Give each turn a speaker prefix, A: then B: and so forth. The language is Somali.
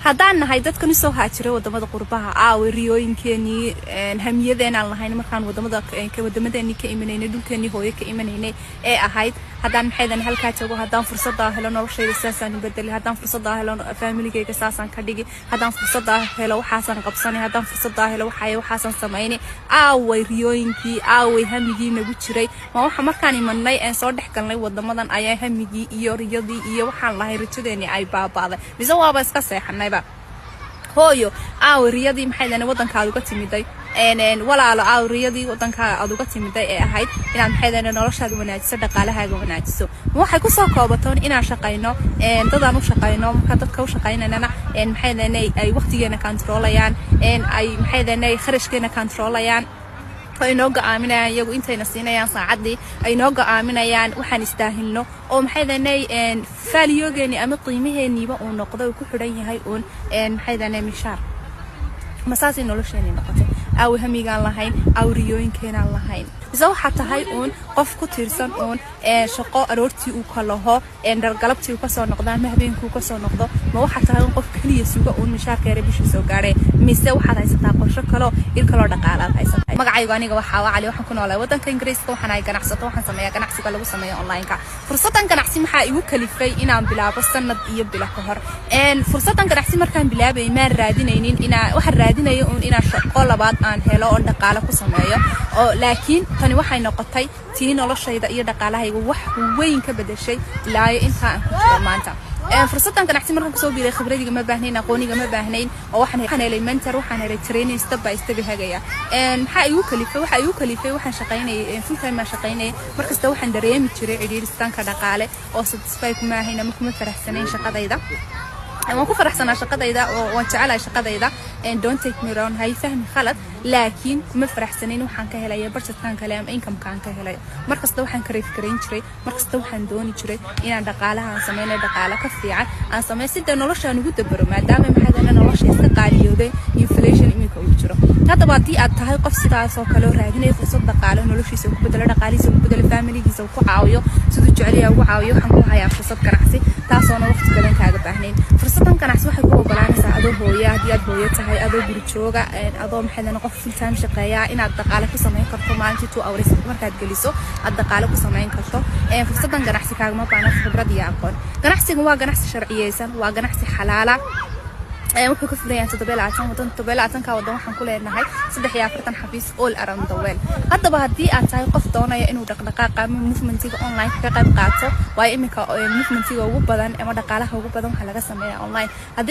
A: haddaan nahay dadkan soo haajiray wadamada qurbaha riyooyinkeeni hamiyadeenan lahayn markaan wadamadeeni ka imanayna dhulkeeni hooyo ka imanayna ee ahayd haddaan maxaydan halka joogo haddaan fursad helo noloshayda saasaan bedeli haddaan fursad helo familygayga saasaan ka dhigi haddaan fursad helo waxaasan qabsanay haddaan fursad helo waxaasan sameeyay way riyooyinkii way hamigii nagu jiray ma waxa markaan imanay aan soo dhex galnay wadamadan ayaa hamigii iyo riyadii iyo waxaan lahay rajadeeni ay baabaaday mise waaba iska seexanay hooyo riyadii maxaydan wadankaadu ka timiday walaalo riyadii wadankaadu ka timiday ee ahayd inaad maxaydan noloshaada wanaajiso dhaqaalahaaga wanaajiso waxay ku soo koobataan inaan shaqayno dadaan u shaqayno marka dadka u shaqaynayna maxaydan ay waqtigeena controlayaan ay maxaydan kharashkeena controlayaan ay noo go'aaminayaan iyagu intayna siinayaan saacadii ay noo go'aaminayaan waxaan istaahilno oo maxaydan value-geeni ama qiimaheeniba uu noqdo ku xidhan yahay maxaydan mishaar masaasi nolosheeni noqotay hamigaan lahayn riyooyinkeenaan lahayn isa waxa tahay qof ku tiirsan shaqo aroortii uu ka laho galabtii uu ka soo noqdo ama habeenkii uu ka soo noqdo ma waxa tahay qof kaliya suuga mishaarkeena bishii soo gaaray mise waxaad haysataa qorshe kale il kale dhaqaalaad haysataa magacaygu aniga waxa Cali waxaan ku noolahay wadanka Ingiriiska waxaan ay ganacsato waxaan sameeyaa ganacsiga lagu sameeyo online-ka fursadan ganacsi maxaa igu kalifay inaan bilaabo sanad iyo bilo ka hor fursadan ganacsi markaan bilaabay ma raadinaynin waxaan raadinayo inaan shaqo labaad aan helo oo dhaqaale ku sameeyo oo laakiin tani waxay noqotay tii noloshayda iyo dhaqaalahayga wax weyn ka bedeshay ilaa inta aan ku jiro maanta fursadan ganacsi markaan soo biiray khibradiga ma baahnayn aqooniga ma baahnayn oo waxaan helay mentor waxaan helay training step by step hagaya maxaa igu kalifay waxaan shaqaynayay full time ma shaqaynayay markasta waxaan dareemi jiray cidhiidhistaanka dhaqaale oo satisfy kuma ahayn ama kuma faraxsanayn shaqadayda waan ku faraxsanaa shaqadayda oo waan jecelahay shaqadayda don't take me wrong hay fahmi khalad laakiin kuma faraxsanayn waxaan ka helay budgetkan kale ama income-kan ka helay markasta waxaan ka reefgareyn jiray markasta waxaan dooni jiray inaan dhaqaalaha aan sameeyo dhaqaale ka fiican aan sameeyo sida noloshaan ugu dabaro maadaama maxaydan nolosha iska qaaliyooday inflation imika uu jiro haddaba haddii aad tahay qof sidaas oo kale raadinaya fursad dhaqaale noloshiisa ku bedelo dhaqaalihiisa ku bedelo familigiisa ku caawiyo sidoo jeceliya ugu caawiyo waxaan ku hayaa fursad ganacsi taasoo waqti badan kaaga baahnayn fursadan ganacsi waxay ku ogolaanaysaa adoo hooyo haddii aad hooyo tahay adoo guri jooga adoo maxaydan qof full time shaqeeya inaad dhaqaale ku sameyn karto maalintii 2 hours markaad geliso aad dhaqaale ku sameyn karto fursadan ganacsi kaaga ma baahna khibrad iyo aqoon ganacsigu waa ganacsi sharciyeysan waa ganacsi xalaala wuxuu ka furan yahay 7 ka wadan waxaan ku leenahay 43 xafiis all around the world haddaba haddii aad tahay qof doonaya inuu dhaqdhaqaaqa ama movementiga online ka qayb qaato waa imika movementiga ugu badan ama dhaqaalaha ugu badan waxa laga sameeyaa online